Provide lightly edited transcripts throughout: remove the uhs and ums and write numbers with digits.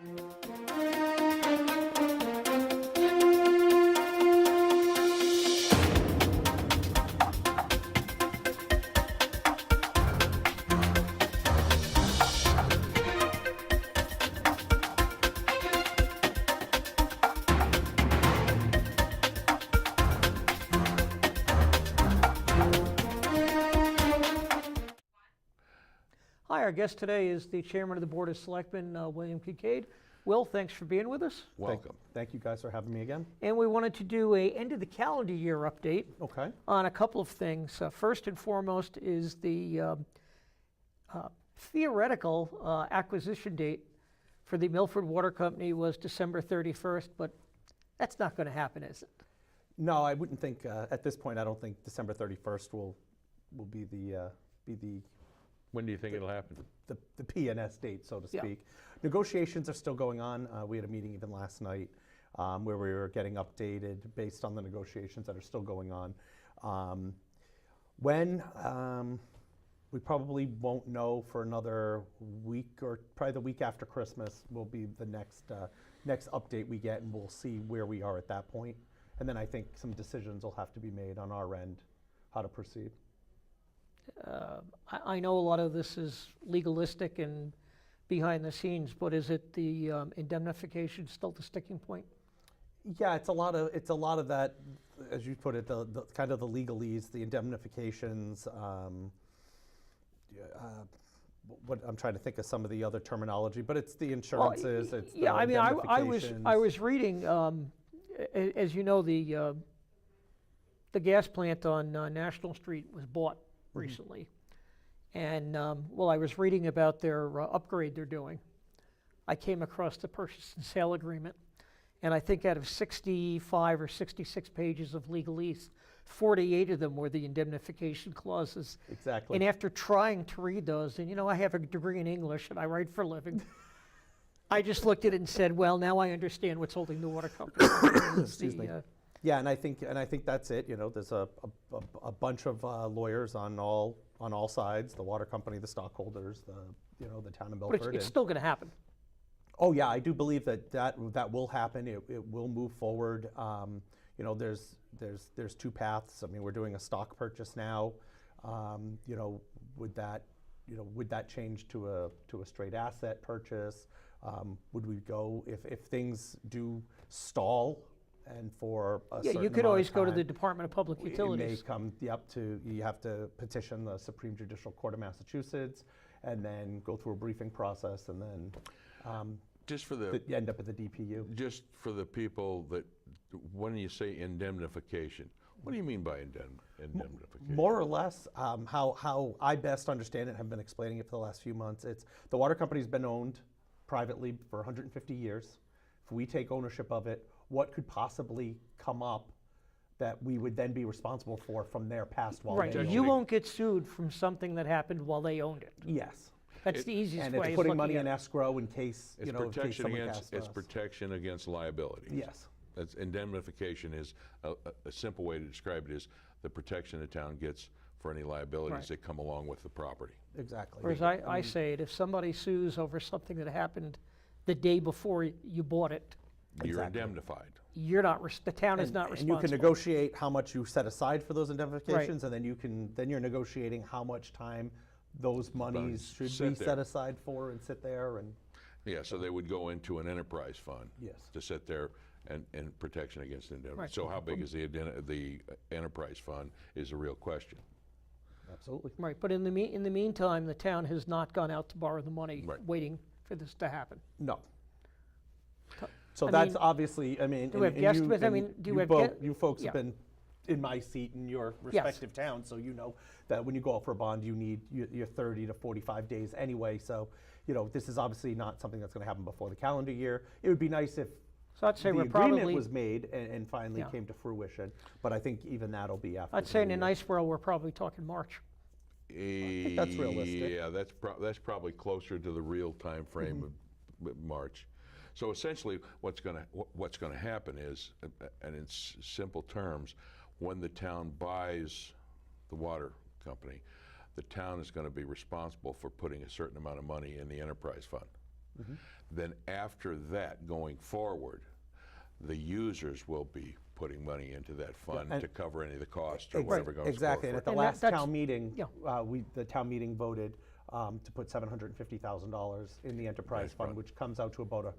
Hi, our guest today is the Chairman of the Board of Selectmen, William Kingkade. Will, thanks for being with us. Welcome. Thank you guys for having me again. And we wanted to do a end of the calendar year update Okay. on a couple of things. First and foremost is the theoretical acquisition date for the Milford Water Company was December 31st, but that's not going to happen, is it? No, I wouldn't think, at this point, I don't think December 31st will be the When do you think it'll happen? the P&S date, so to Yeah. speak. Negotiations are still going on. We had a meeting even last night where we were getting updated based on the negotiations that are still going on. When we probably won't know for another week, or probably the week after Christmas will be the next update we get, and we'll see where we are at that point. And then I think some decisions will have to be made on our end, how to proceed. I know a lot of this is legalistic and behind the scenes, but is it the indemnification still the sticking point? Yeah, it's a lot of that, as you put it, the kind of the legalese, the indemnifications. What I'm trying to think of some of the other terminology, but it's the insurances. Well, it's yeah, the I mean, indemnifications. I was reading, as you know, the gas plant on National Street was bought recently, and well, I was reading about their upgrade they're doing. I came across the purchase and sale agreement, and I think out of 65 or 66 pages of legalese, 48 of them were the indemnification clauses. Exactly. And after trying to read those, and you know, I have a degree in English and I write for a living, I just looked at it and said, well, now I understand what's holding the water company. Excuse me. Yeah, and I think that's it. You know, there's a bunch of lawyers on all sides: the water company, the stockholders, the town of Milford. But it's still going to happen. Oh yeah, I do believe that will happen. It will move forward. You know, there's two paths. I mean, we're doing a stock purchase now. You know, would that change to a straight asset purchase? Would we go if things do stall? And for a certain you could amount always of go to time, the Department of Public Utilities. It may come you have to petition the Supreme Judicial Court of Massachusetts, and then go through a briefing process, and then Just for the end up at the DPU. just for the people that, when you say indemnification, what do you mean by indemnification? More or less, how I best understand it, have been explaining it for the last few months. It's the water company's been owned privately for 150 years. If we take ownership of it, what could possibly come up that we would then be responsible for from their past while Right. they owned You it? won't get sued from something that happened while they owned it. Yes. That's the easiest And way. it's of putting looking money at in it. escrow in case, It's in case protection someone against passed us. protection against liability. Yes. That's indemnification is a simple way to describe it is the protection the town gets for any liabilities Right. that come along with the property. Exactly. Whereas I say it, if somebody sues over something that happened the day before you bought it, You're Exactly. indemnified. you're not, the town is not And responsible. you can negotiate how much you set aside for those indemnifications, and then you're negotiating how much time those monies should sit be there. set aside for and sit there, and Yeah, so they would go into an enterprise fund. Yes. To sit there and protection against indemnity. Right. So how big is the enterprise fund is a real question. absolutely. Right, but in the meantime, the town has not gone out to borrow the money, Right. waiting for this to happen. No. So I that's mean, obviously, I mean, do we have guest with- I mean, do we have you folks have yeah. been in my seat in your respective towns, so you know that when you go out for a bond, you need your 30 to 45 days anyway. So, you know, this is obviously not something that's going to happen before the calendar year. It would be nice if So I'd say the we're agreement probably, was made and finally Yeah. came to fruition. But I think even that'll be after. I'd the say in new a year. nice world, we're probably talking March. think that's realistic. Yeah, that's probably closer to the real time frame of March. So essentially, what's going to happen is, and in simple terms, when the town buys the water company, the town is going to be responsible for putting a certain amount of money in the enterprise fund. then after that, going forward, the users will be putting money into that fund and- to cover any of the costs or whatever goes Exactly, and forward. at the And last that's- town meeting, yeah. the town meeting voted to put $750,000 in the enterprise Nice fund, fund. which comes out to about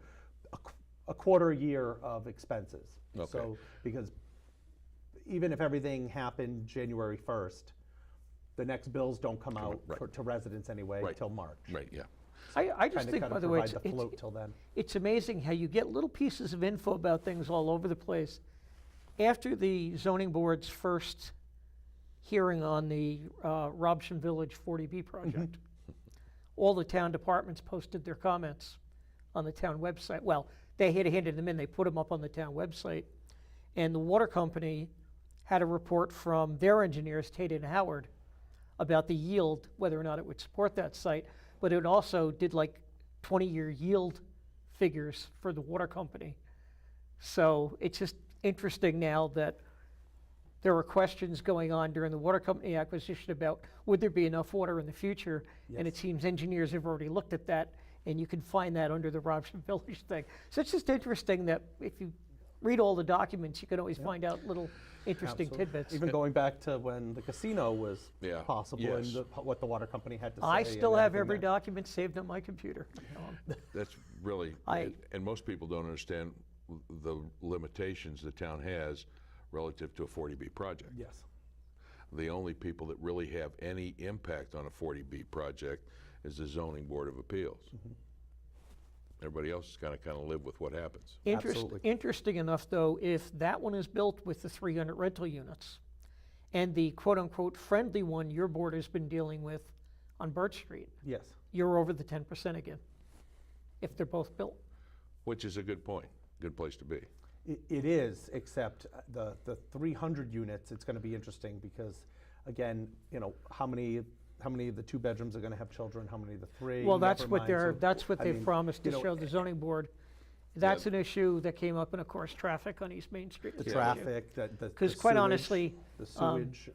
a quarter year of expenses. Okay. So, because even if everything happened January 1st, the next bills don't come out right. to residents anyway Right. till March. Right, yeah. I just Kinda think, gotta by the way, provide the float till then. it's amazing how you get little pieces of info about things all over the place. After the zoning board's first hearing on the Robson Village 40B project, all the town departments posted their comments on the town website. Well, they had handed them in, they put them up on the town website. And the water company had a report from their engineers, Tate and Howard, about the yield, whether or not it would support that site. But it also did like 20-year yield figures for the water company. So it's just interesting now that there were questions going on during the water company acquisition about would there be enough water in the future? And it Yes. seems engineers have already looked at that, and you can find that under the Robson Village thing. So it's just interesting that if you read all the documents, you can always find out little interesting Absolutely. tidbits. Even going back to when the casino was Yeah, possible yes. and what the water company had to say. I and still have everything every there. document saved on my computer. That's really, and most people don't understand the limitations the town has relative to a 40B project. Yes. The only people that really have any impact on a 40B project is the zoning board of appeals. Everybody else is kind of live with what happens. Absolutely. Interesting enough, though, if that one is built with the 300 rental units, and the quote-unquote friendly one your board has been dealing with on Birch Street, Yes. you're over the 10% again, if they're both built. Which is a good point, good place to be. It is, except the 300 units, it's going to be interesting because, again, you know, how many of the 2 bedrooms are going to have children, how many of the 3? Well, that's never what mind. they're, So, that's what I they've mean, promised to you know, show the zoning board. That's an issue that came up, and of course, traffic on East Main Street. The is an issue. traffic, the 'Cause quite sewage, honestly, the sewage,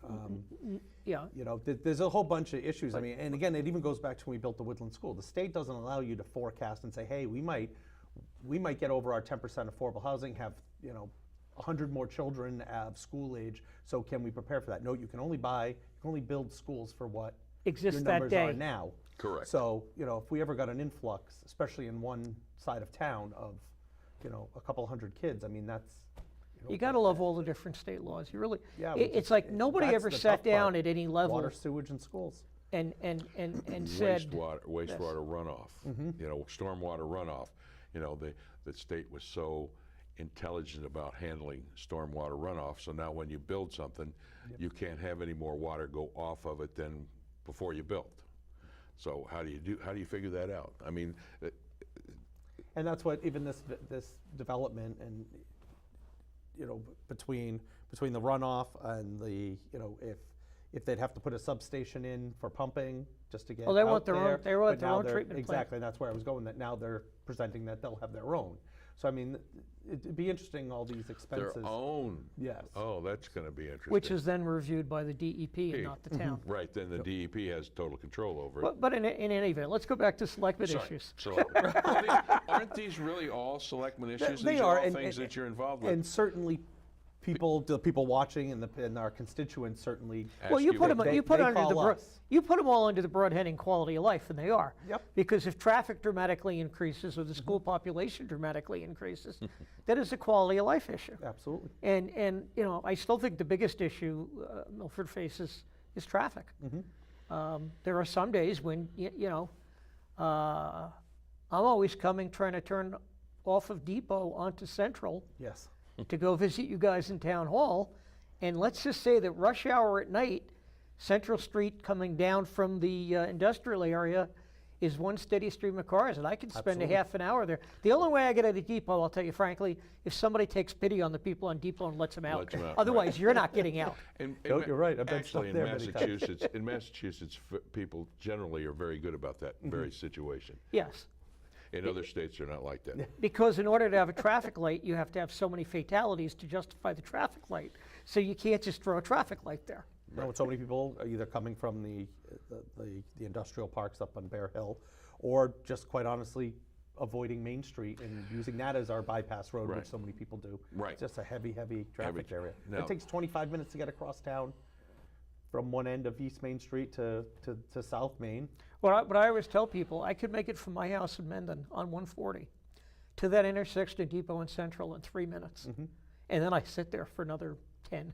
Yeah, you know, there's a whole bunch of issues. I mean, and again, it even goes back to when we built the Woodland School. The state doesn't allow you to forecast and say, hey, we might get over our 10% affordable housing, have, you know, 100 more children of school age, so can we prepare for that? No, you can only build schools for what exists your that numbers are day. now. Correct. So, you know, if we ever got an influx, especially in one side of town of, you know, a couple hundred kids, I mean, that's, know, You gotta love all the different state laws. You really, Yeah, it's like nobody that's ever the sat tough down part. at any level water, sewage, and schools. and said, Wastewater runoff, you know, stormwater runoff. You know, the state was so intelligent about handling stormwater runoff, so now when you build something, you can't have any more water go off of it than before you built. So how do you figure that out? I mean, And that's what even this development and, you know, between the runoff and the, you know, if they'd have to put a substation in for pumping just to get Well, they out want their own- there, they want but their now own they're- treatment plant. Exactly, and that's where I was going, that now they're presenting that they'll have their own. So I mean, it'd be interesting, all these expenses. their own. Yes. Oh, that's going to be interesting. which is then reviewed by the DEP and not the town. Right, then the DEP has total control over it. But in any event, let's go back to selectmen Sorry, issues. aren't these really all selectmen issues? They These are, all and- things that you're involved with. And certainly, the people watching and our constituents certainly. Ask Well, you you put what- them, They- you put they under the, call us. you put them all under the broad heading quality of life, and they are. Yep. Because if traffic dramatically increases or the school population dramatically increases, that is a quality of life issue. Absolutely. And you know, I still think the biggest issue Milford faces is traffic. There are some days when you know, I'm always trying to turn off of Depot onto Central Yes. to go visit you guys in Town Hall, and let's just say that rush hour at night, Central Street coming down from the industrial area is one steady stream of cars, and I can spend Absolutely. a half an hour there. The only way I get out of Depot, I'll tell you frankly, if somebody takes pity on the people on Depot and lets them out. Lets 'em out, Otherwise, you're not getting out. No, you're right. I've been stuck Actually, there many times. in Massachusetts, people generally are very good about that very situation. Yes, In other states, they're not like that. because in order to have a traffic light, you have to have so many fatalities to justify the traffic light. So you can't just throw a traffic light there. You know, with so many people are either coming from the industrial parks up on Bear Hill, or just quite honestly, avoiding Main Street and using that as our bypass road, Right. which so many people do. Right. It's just a heavy traffic area. Now- It takes 25 minutes to get across town from one end of East Main Street to South Main. What I always tell people, I could make it from my house in Mendon on 140 to that intersection of Depot and Central in 3 minutes. And then I sit there for another 10.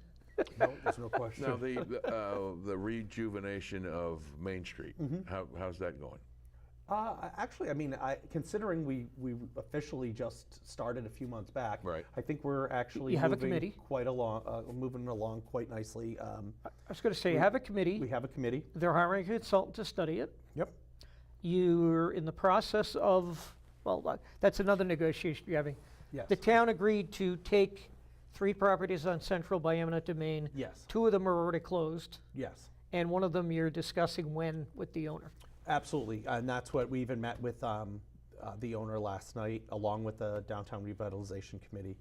No, there's no question. Now, the rejuvenation of Main Street, how's that going? Actually, I mean, considering we officially just started a few months back, Right. I think we're actually You have a moving committee? moving along quite nicely. I was going to say, you have a committee. We have a committee. They're hiring a consultant to study it. Yep. You're in the process of, well, that's another negotiation you're having. Yes. The town agreed to take 3 properties on Central by eminent domain. Yes. 2 of them are already closed, Yes. and one of them you're discussing when with the owner. Absolutely, and that's what we even met with the owner last night, along with the Downtown Revitalization Committee,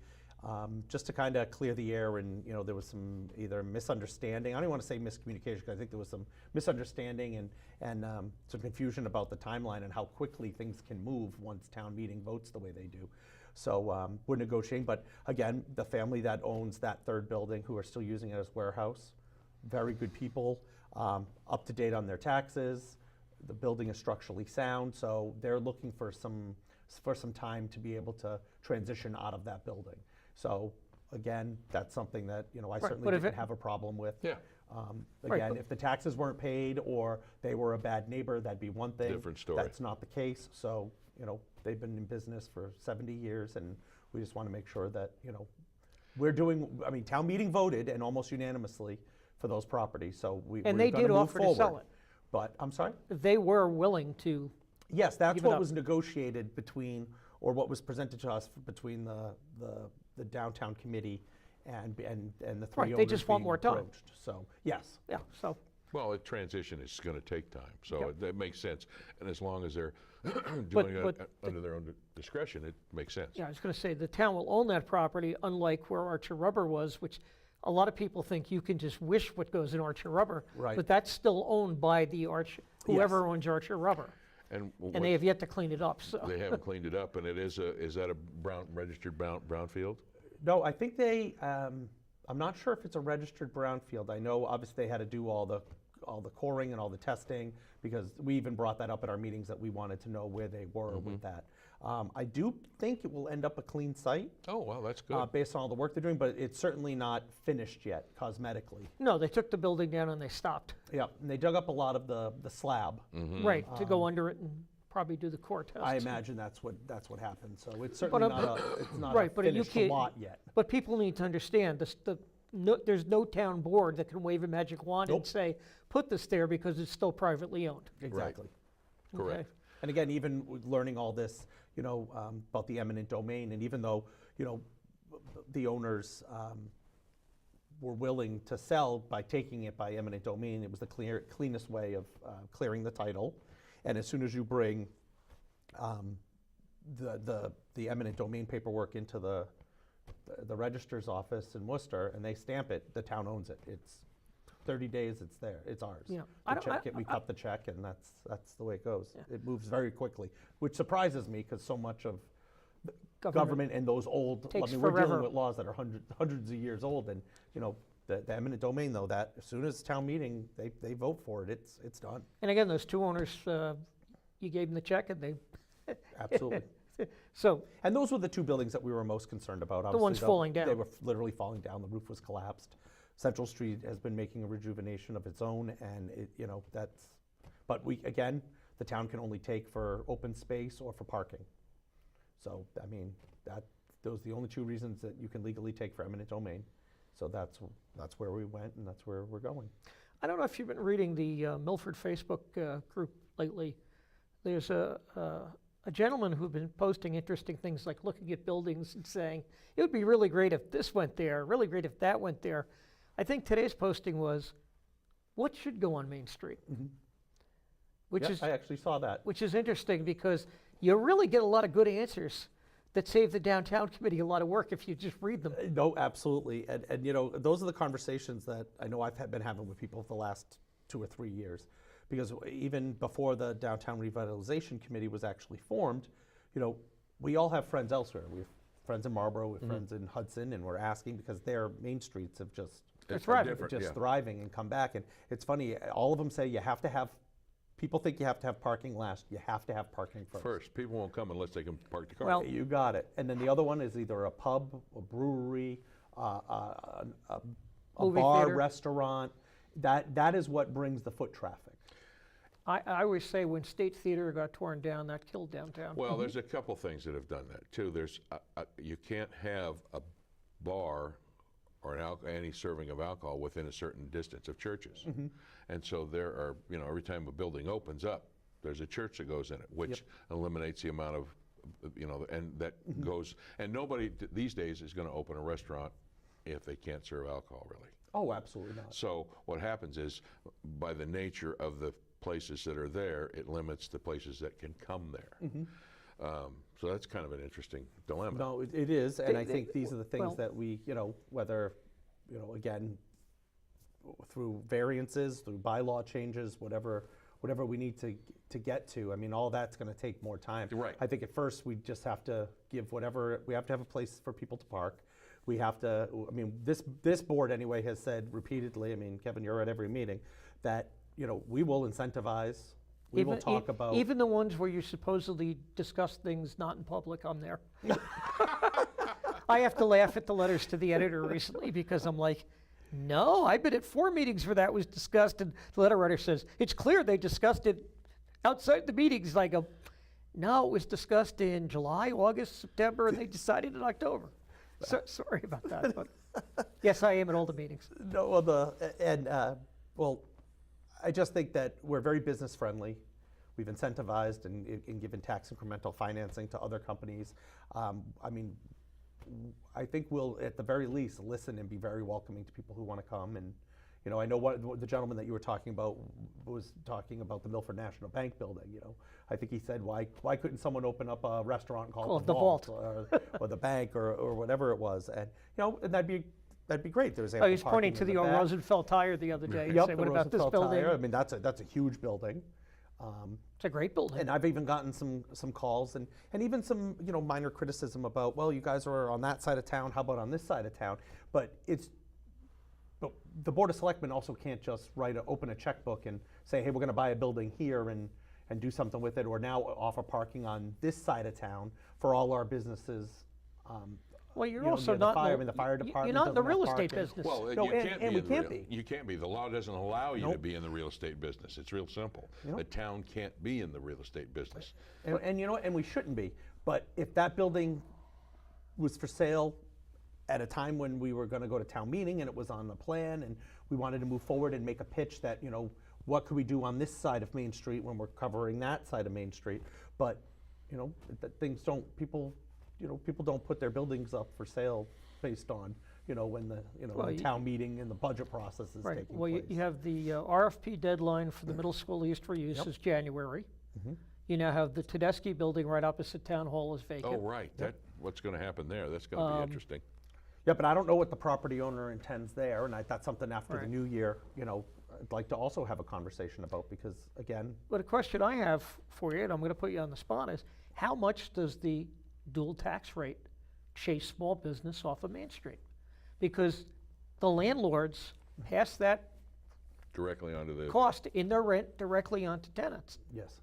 just to kind of clear the air. And there was some either misunderstanding. I don't want to say miscommunication, because I think there was some misunderstanding and some confusion about the timeline and how quickly things can move once town meeting votes the way they do. So we're negotiating, but again, the family that owns that 3rd building, who are still using it as warehouse, very good people, up to date on their taxes. The building is structurally sound, so they're looking for some time to be able to transition out of that building. So again, that's something that I certainly but if didn't it- have a problem with. Yeah. Right, Again, but- if the taxes weren't paid or they were a bad neighbor, that'd be one thing. Different story. That's not the case. So they've been in business for 70 years, and we just want to make sure that we're doing. I mean, town meeting voted and almost unanimously for those properties. So we're they gonna did move offer to sell forward. it. But I'm sorry. They were willing to, Yes, that's Give it what up. was negotiated between, or what was presented to us between the downtown committee and the 3 Right, they owners just want being more time. approached. So, yes. yeah, so. Well, a transition is going to take time, so Yep. that makes sense. And as long as they're doing but it under their own discretion, it makes sense. Yeah, I was going to say, the town will own that property, unlike where Archer Rubber was, which a lot of people think you can just wish what goes in Archer Rubber. Right. But that's still owned by the whoever owns Archer Rubber. And And they have yet to clean it up, so. they haven't cleaned it up, and is that a registered brownfield? No, I think I'm not sure if it's a registered brownfield. I know obviously they had to do all the coring and all the testing, because we even brought that up at our meetings that we wanted to know where they were with that. I do think it will end up a clean site. Oh, well, that's good. Based on all the work they're doing, but it's certainly not finished yet cosmetically. No, they took the building down and they stopped. Yeah, and they dug up a lot of the slab. Right, to go under it and probably do the core test. I imagine that's what happened. So it's certainly it's not right, a but you finished can't- lot yet. But people need to understand, there's no town board that can wave a magic wand and Nope. say, put this there because it's still privately owned. Exactly. Correct. Okay. And again, even with learning all this, about the eminent domain, and even though, the owners were willing to sell by taking it by eminent domain, it was the cleanest way of clearing the title. And as soon as you bring the eminent domain paperwork into the registrar's office in Worcester, and they stamp it, the town owns it. It's 30 days, it's there, it's ours. Yeah. We cut the check, and that's the way it goes. It moves very quickly, which surprises me, because so much of government and those old, takes we're dealing forever. with laws that are hundreds of years old, and the eminent domain, though, that as soon as town meeting, they vote for it, it's done. And again, those 2 owners, you gave them the check and they, Absolutely. so, And those were the 2 buildings that we were most concerned about. The ones Obviously, falling They down. were literally falling down. The roof was collapsed. Central Street has been making a rejuvenation of its own, and that's. But the town can only take for open space or for parking. So I mean, those are the only 2 reasons that you can legally take for eminent domain. So that's where we went, and that's where we're going. I don't know if you've been reading the Milford Facebook group lately. There's a gentleman who's been posting interesting things, like looking at buildings and saying, it would be really great if this went there, really great if that went there. I think today's posting was, what should go on Main Street? Which Yeah, is I actually saw that. which is interesting, because you really get a lot of good answers that save the downtown committee a lot of work if you just read them. No, absolutely. And those are the conversations that I know I've been having with people for the last 2 or 3 years. Because even before the Downtown Revitalization Committee was actually formed, you know, we all have friends elsewhere. We have friends in Marlboro, we have friends in Hudson, and we're asking because their main streets have just It's thriving. different, just yeah. thriving and come back. And it's funny, all of them say you have to have, people think you have to have parking last. You have to have parking first. First, people won't come unless they can park the car. Well, You got it. And then the other one is either a pub, a brewery, a Movie bar, theater. restaurant. That is what brings the foot traffic. I always say when State Theater got torn down, that killed downtown. Well, there's a couple things that have done that too. There's you can't have a bar or any serving of alcohol within a certain distance of churches, and so there are, you know, every time a building opens up, there's a church that goes in it, which eliminates the amount of, you know, and that goes. And nobody these days is going to open a restaurant if they can't serve alcohol, really. Oh, absolutely not. So what happens is, by the nature of the places that are there, it limits the places that can come there. So that's kind of an interesting dilemma. No, it is, and I think these are the things well- that we, you know, whether, you know, again, through variances, through bylaw changes, whatever we need to get to. I mean, all that's going to take more time. Right. I think at first we just have to give whatever, we have to have a place for people to park. We have to, I mean, this board anyway has said repeatedly, I mean, Kevin, you're at every meeting, that, you know, we will incentivize, we will talk about. Even the ones where you supposedly discuss things not in public, I'm there. I have to laugh at the letters to the editor recently because I'm like, no, I've been at 4 meetings where that was discussed, and the letter writer says, it's clear they discussed it outside the meetings. I go, no, it was discussed in July, August, September, and they decided in October. So, sorry about that, but yes, I am at all the meetings. No, well, well, I just think that we're very business friendly. We've incentivized and given tax incremental financing to other companies. I mean, I think we'll, at the very least, listen and be very welcoming to people who want to come. And, you know, I know what the gentleman that you were talking about was talking about the Milford National Bank building. You know, I think he said, why couldn't someone open up a restaurant called The Vault. or the bank or whatever it was? And, you know, and that'd be great. There's Oh, he was pointing to the old Rosenfeld Tire the other day. and Yep, saying, the what about this Rosenfeld building? Tire. I mean, that's a huge building. It's a great building. And I've even gotten some calls and even some, you know, minor criticism about, well, you guys are on that side of town, how about on this side of town? But the Board of Selectmen also can't just open a checkbook and say, hey, we're going to buy a building here and do something with it, or now offer parking on this side of town for all our businesses. Well, you're you know, also near the not. fire, I mean, the fire you're department not in the doesn't have real estate parking. business. Well, No, you and- can't and be we in the can't real, be. You can't be. The law doesn't allow you to Nope. be in the real estate business. It's real simple. Yep. The town can't be in the real estate business. And you know, and we shouldn't be. But if that building was for sale at a time when we were going to go to town meeting and it was on the plan and we wanted to move forward and make a pitch that, you know, what could we do on this side of Main Street when we're covering that side of Main Street? But, you know, people don't put their buildings up for sale based on, you know, when the, you know, Well, the you- town meeting and the budget process is Right. taking Well, place. you have the RFP deadline for the middle school used for use is January. You now have the Tedeschi building right opposite Town Hall is vacant. Oh, right. What's going to happen there? That's going to be interesting. Yeah, but I don't know what the property owner intends there, and that's something after the Right. new year, you know, I'd like to also have a conversation about, because again, But a question I have for you, and I'm going to put you on the spot, is how much does the dual tax rate chase small business off of Main Street? Because the landlords pass that Directly onto the. cost in their rent directly onto tenants. yes.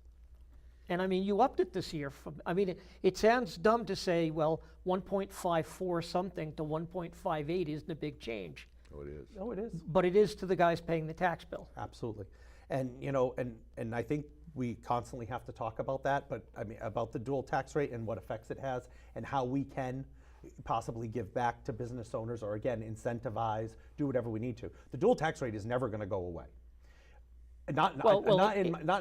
And I mean, you upped it this year from, I mean, it sounds dumb to say, well, 1.54 something to 1.58 isn't a big change, Oh, it is. No, it is. but it is to the guys paying the tax bill. Absolutely. And, you know, and I think we constantly have to talk about that, but I mean, about the dual tax rate and what effects it has and how we can possibly give back to business owners, or again, incentivize, do whatever we need to. The dual tax rate is never going to go away. Not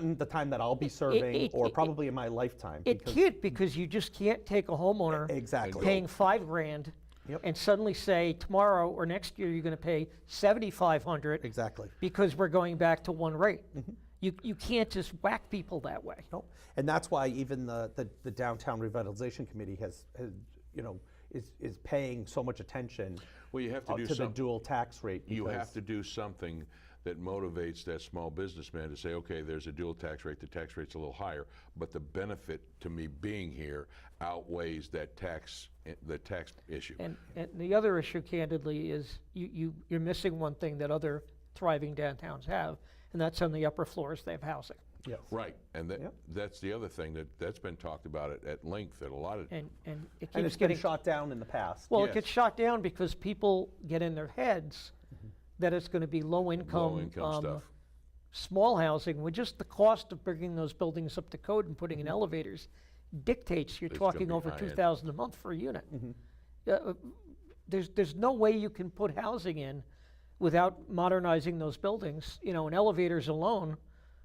in the time that I'll be serving, or probably in my lifetime. It because- can't, because you just can't take a homeowner Exactly. paying $5,000 Yep. and suddenly say tomorrow or next year you're going to pay $7,500 Exactly. because we're going back to one rate. You can't just whack people that way. No, and that's why even the downtown revitalization committee has, you know, is paying so much attention Well, you have to do to the something. dual tax rate. You have because- to do something that motivates that small businessman to say, okay, there's a dual tax rate, the tax rate's a little higher, but the benefit to me being here outweighs that the tax issue. And the other issue, candidly, is you're missing one thing that other thriving downtowns have, and that's on the upper floors, they have housing. Yes. Right, and Yep. that's the other thing that's been talked about at length at a lot of, And it And keeps it's been getting, shot down in the past. well, yes. it gets shot down because people get in their heads that it's going to be low-income low-income stuff. small housing, with just the cost of bringing those buildings up to code and putting in elevators dictates you're It's gonna talking be over high-end. $2,000 a month for a unit. There's no way you can put housing in without modernizing those buildings. You know, and elevators alone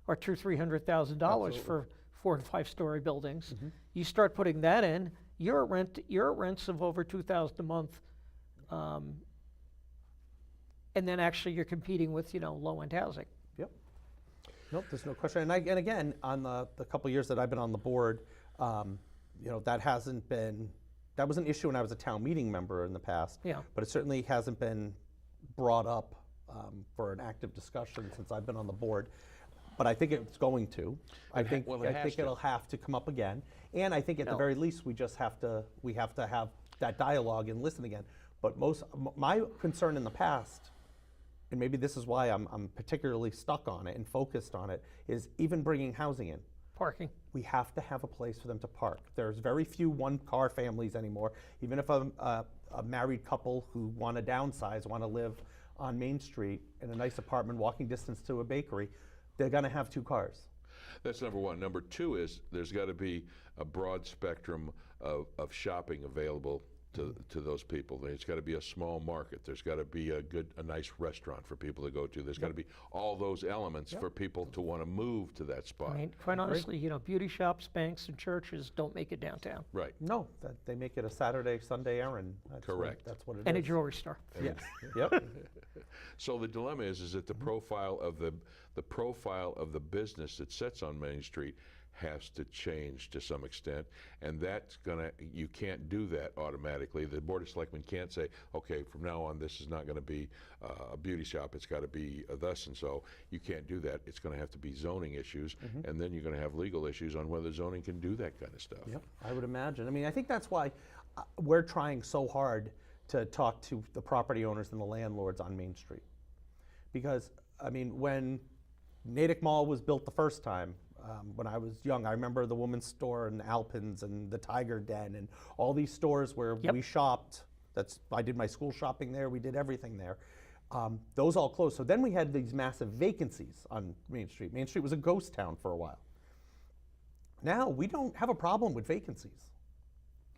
are $200,000-300,000 for 4 and 5 story buildings. You start putting that in, you're at rents of over $2,000 a month, and then actually you're competing with low-end housing. Yep. Nope, there's no question. And again, on the couple years that I've been on the board, that was an issue when I was a town meeting member in the past. Yeah. But it certainly hasn't been brought up for an active discussion since I've been on the board. But I think it's going to. I think it'll have to come up again. And I think at the very least we have to have that dialogue and listen again. But my concern in the past, and maybe this is why I'm particularly stuck on it and focused on it, is even bringing housing in. Parking. We have to have a place for them to park. There's very few one-car families anymore. Even if a married couple who want to downsize, want to live on Main Street in a nice apartment, walking distance to a bakery, they're going to have 2 cars. That's number one. Number two is there's got to be a broad spectrum of shopping available to those people. There's got to be a small market. There's got to be a nice restaurant for people to go to. There's got to be all those elements for people to want to move to that spot. I mean, quite honestly, beauty shops, banks, and churches don't make it downtown. Right. No, they make it a Saturday, Sunday errand. Correct. That's what it is. And a jewelry store. Yes. Yep. So the dilemma is that the profile of the business that sits on Main Street has to change to some extent, and you can't do that automatically. The Board of Selectmen can't say, okay, from now on this is not going to be a beauty shop, it's got to be thus and so. You can't do that. It's going to have to be zoning issues, and then you're going to have legal issues on whether zoning can do that kind of stuff. Yep, I would imagine. I mean, I think that's why we're trying so hard to talk to the property owners and the landlords on Main Street. Because, I mean, when Natick Mall was built the first time, when I was young, I remember the woman's store and Alpen's and the Tiger Den and all these stores where we shopped. I did my school shopping there. We did everything there. Those all closed. So then we had these massive vacancies on Main Street. Main Street was a ghost town for a while. Now we don't have a problem with vacancies.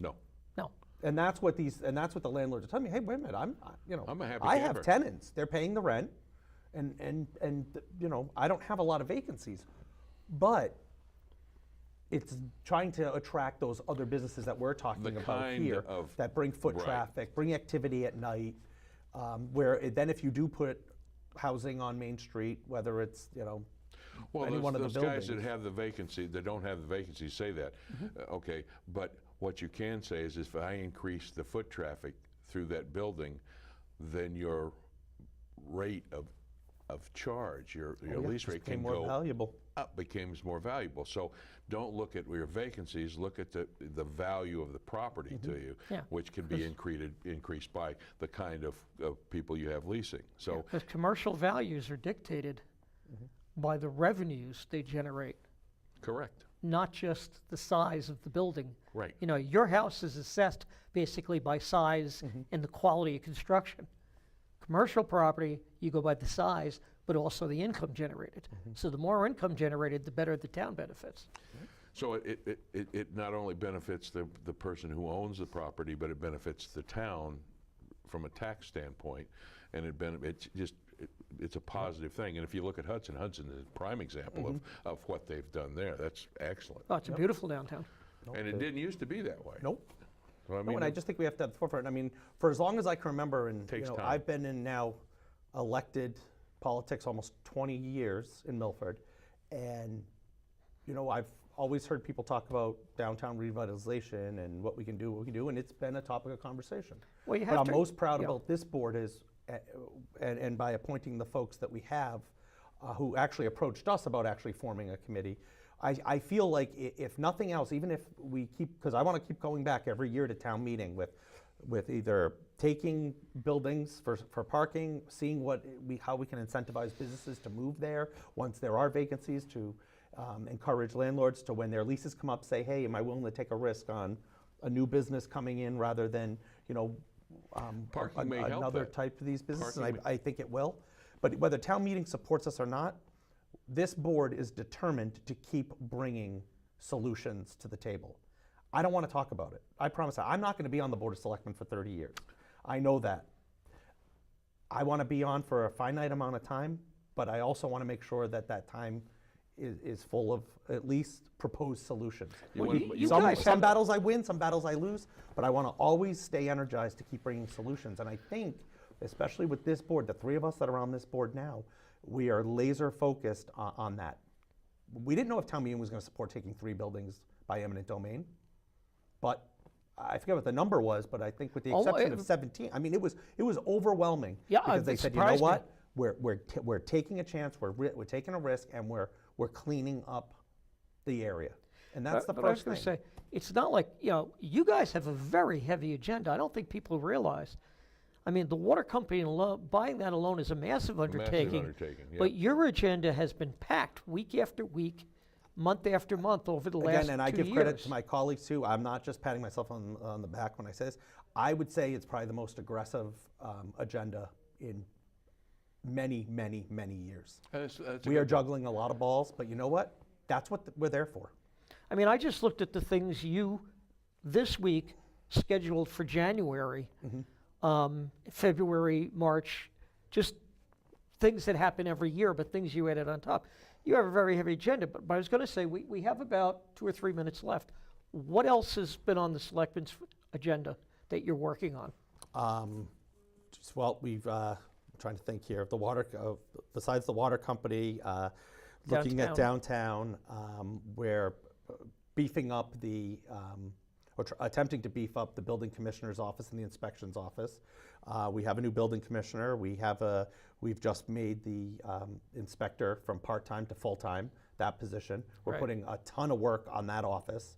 No. No. And that's what the landlords are telling me. Hey, wait a minute, I'm a happy I camper. have tenants. They're paying the rent, and I don't have a lot of vacancies, but it's trying to attract those other businesses that we're talking about here that bring foot traffic, bring activity at night. Then if you do put housing on Main Street, whether it's any one of the those buildings. guys that have the vacancy, that don't have the vacancy, say that. Okay, but what you can say is if I increase the foot traffic through that building, then your rate of charge, your lease rate can go valuable. up, becomes more valuable. So don't look at your vacancies, look at the value of the property to you, which can be increased by the kind of people you have leasing. So Because commercial values are dictated by the revenues they generate, correct. not just the size of the building. Right. Your house is assessed basically by size and the quality of construction. Commercial property, you go by the size, but also the income generated. So the more income generated, the better the town benefits. So it not only benefits the person who owns the property, but it benefits the town from a tax standpoint, and it's a positive thing. And if you look at Hudson is a prime example of what they've done there. That's excellent. Oh, it's a beautiful downtown. And it didn't used to be that way. Nope. So, I No, mean, and I just think we have to have the forefront. I mean, for as long as I can remember, and Takes time. I've been in now elected politics almost 20 years in Milford, and always heard people talk about downtown revitalization and what we can do, and it's been a topic of conversation. Well, you What have I'm to- most proud yeah. about this board is, and by appointing the folks that we have, who actually approached us about actually forming a committee, I feel like if nothing else, even if we keep, because I want to keep going back every year to town meeting with either taking buildings for parking, seeing how we can incentivize businesses to move there once there are vacancies, to encourage landlords to, when their leases come up, say, hey, am I willing to take a risk on a new business coming in rather than, Parking may help another that. type of these businesses, and Parking I think it will. But whether town meeting supports us or not, this board is determined to keep bringing solutions to the table. I don't want to talk about it. I promise that. I'm not going to be on the Board of Selectmen for 30 years. I know that. I want to be on for a finite amount of time, but I also want to make sure that that time is full of at least proposed solutions. Well, you some guys some have- battles I win, some battles I lose, but I want to always stay energized to keep bringing solutions. And I think, especially with this board, the three of us that are on this board now, we are laser focused on that. We didn't know if town meeting was going to support taking 3 buildings by eminent domain, but I forget what the number was, but I think with the Oh, exception of 17, I mean, it was overwhelming. Yeah, because they it said, you know surprised me. what, we're taking a chance, we're taking a risk, and we're cleaning up the area, and that's the But I was first going thing. to say, it's not like, you guys have a very heavy agenda. I don't think people realize. I mean, the water company alone, buying that alone is a massive undertaking. yeah. But your agenda has been packed week after week, month after month over the last 2 years. Again, and I give credit to my colleagues too. I'm not just patting myself on the back when I say this. I would say it's probably the most aggressive agenda in many, many, many years. That's a We are good- juggling a lot of balls, but you know what? That's what we're there for. I mean, I just looked at the things you, this week, scheduled for January, February, March, just things that happen every year, but things you added on top. You have a very heavy agenda, but I was going to say, we have about 2 or 3 minutes left. What else has been on the selectmen's agenda that you're working on? Well, I'm trying to think here. The water, besides the water company, looking at downtown, we're beefing up attempting to beef up the building commissioner's office and the inspections office. We have a new building commissioner. We've just made the inspector from part-time to full-time, that position. We're Right. putting a ton of work on that office.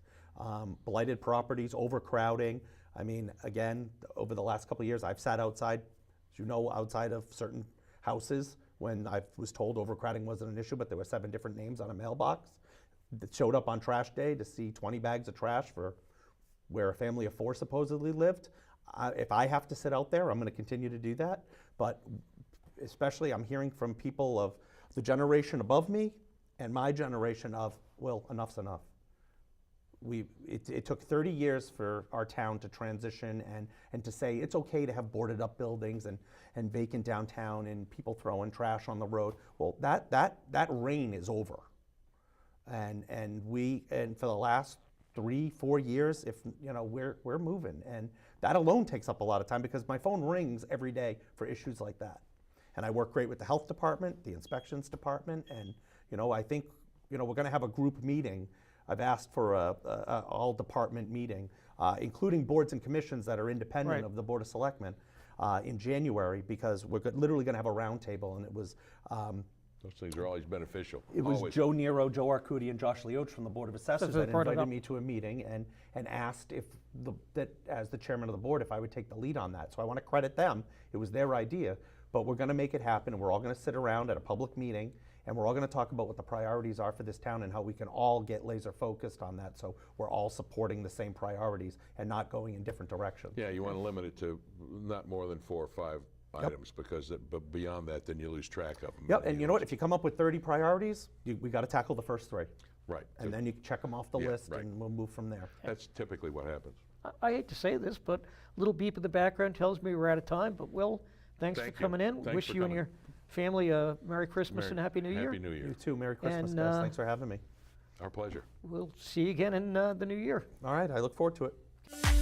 Blighted properties, overcrowding. I mean, again, over the last couple of years, I've sat outside, as you know, outside of certain houses when I was told overcrowding wasn't an issue, but there were 7 different names on a mailbox that showed up on trash day to see 20 bags of trash for where a family of 4 supposedly lived. If I have to sit out there, I'm going to continue to do that. But especially, I'm hearing from people of the generation above me and my generation of, well, enough's enough. It took 30 years for our town to transition and to say it's okay to have boarded up buildings and vacant downtown and people throwing trash on the road. Well, that reign is over. And for the last 3-4 years, we're moving, and that alone takes up a lot of time because my phone rings every day for issues like that. And I work great with the health department, the inspections department, and I think we're going to have a group meeting. I've asked for a all department meeting, including boards and commissions that are independent Right. of the Board of Selectmen, in January, because we're literally going to have a roundtable, and it was. Those things are always beneficial. It was always. Joe Nero, Joe Arcudi, and Josh Leoch from the Board of Assessors they that brought it invited up. me to a meeting and asked if that as the chairman of the board, if I would take the lead on that. So I want to credit them. It was their idea, but we're going to make it happen, and we're all going to sit around at a public meeting, and we're all going to talk about what the priorities are for this town and how we can all get laser focused on that, so we're all supporting the same priorities and not going in different directions. Yeah, you want to limit it to not more than 4 or 5 items, because but beyond that, then you lose track of them. Yep, and you know what? If you come up with 30 priorities, we got to tackle the first 3. Right. And then you check them off the Yeah, list, right. and we'll move from there. That's typically what happens. I hate to say this, but a little beep in the background tells me we're out of time. But Will, thanks Thank for you. coming in. Thanks Wish for you and coming. your family a Merry Christmas and Happy New Year. Happy New Year. You too. Merry Christmas, And, guys. Thanks for having me. Our pleasure. We'll see you again in the new year. All right, I look forward to it.